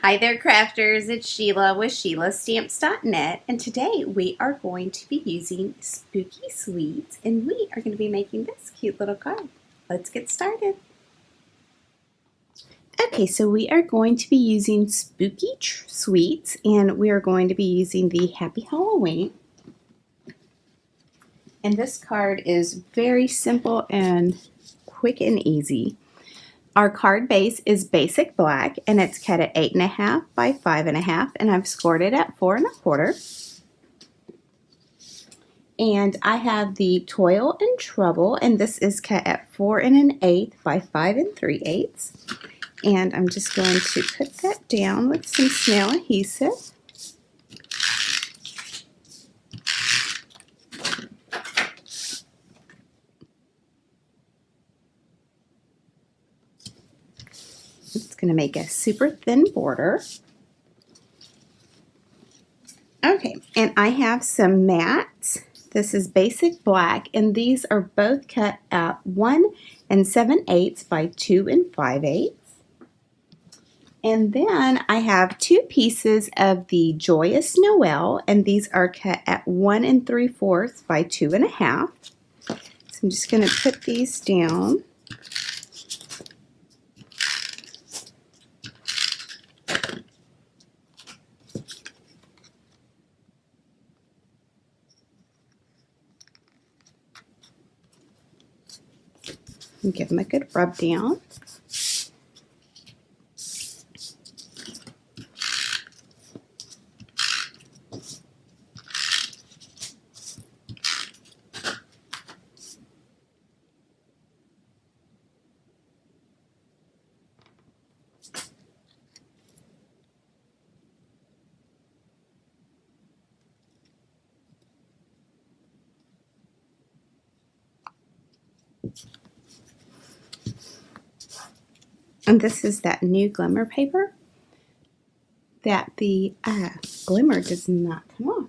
Hi there, crafters. It's Sheila with SheilaStamps.net, and today we are going to be using Spooky Sweets, and we are going to be making this cute little card. Let's get started. Okay, so we are going to be using Spooky Sweets, and we are going to be using the Happy Halloween. And this card is very simple and quick and easy. Our card base is basic black, and it's cut at 8.5 by 5.5, and I've scored it at 4 1/4. And I have the Toil and Trouble, and this is cut at 4 1/8 by 5 3/8. And I'm just going to put that down with some SNAIL adhesive. It's going to make a super thin border. Okay, and I have some mats. This is basic black, and these are both cut at 1 7/8 by 2 5/8. And then I have 2 pieces of the Joyous Noel, and these are cut at 1 3/4 by 2 1/2. So I'm just going to put these down. And give them a good rub down. And this is that new Glimmer paper that the glimmer does not come off.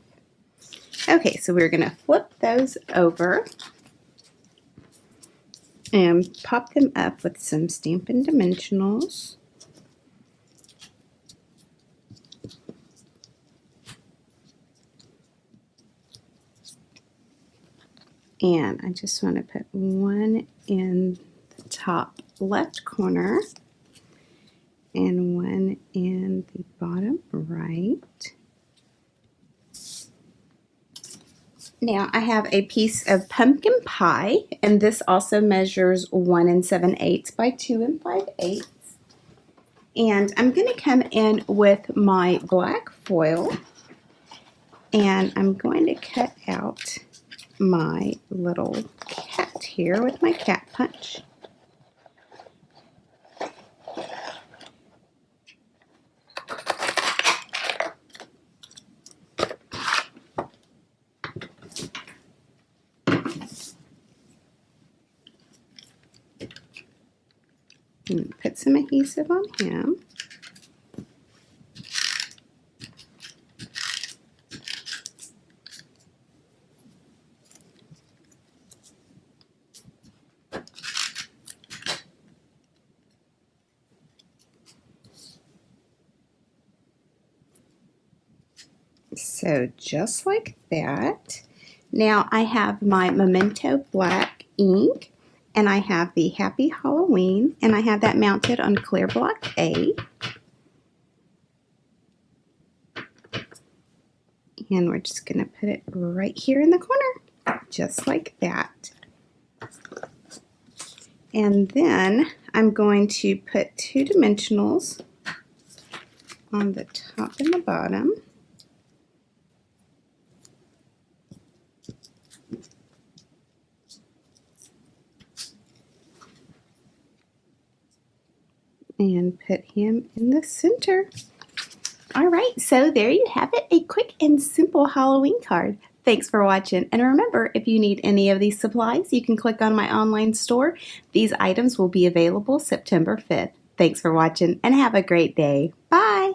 Okay, so we're going to flip those over and pop them up with some Stampin' Dimensionals. And I just want to put one in the top left corner and one in the bottom right. Now I have a piece of pumpkin pie, and this also measures 1 7/8 by 2 5/8. And I'm going to come in with my black foil, and I'm going to cut out my little cat here with my cat punch. And put some adhesive on him. So just like that. Now I have my Memento black ink, and I have the Happy Halloween, and I have that mounted on clear block A. And we're just going to put it right here in the corner, just like that. And then I'm going to put 2 dimensionals on the top and the bottom. And put him in the center. All right, so there you have it, a quick and simple Halloween card. Thanks for watching, and remember, if you need any of these supplies, you can click on my online store. These items will be available September 5th. Thanks for watching, and have a great day. Bye!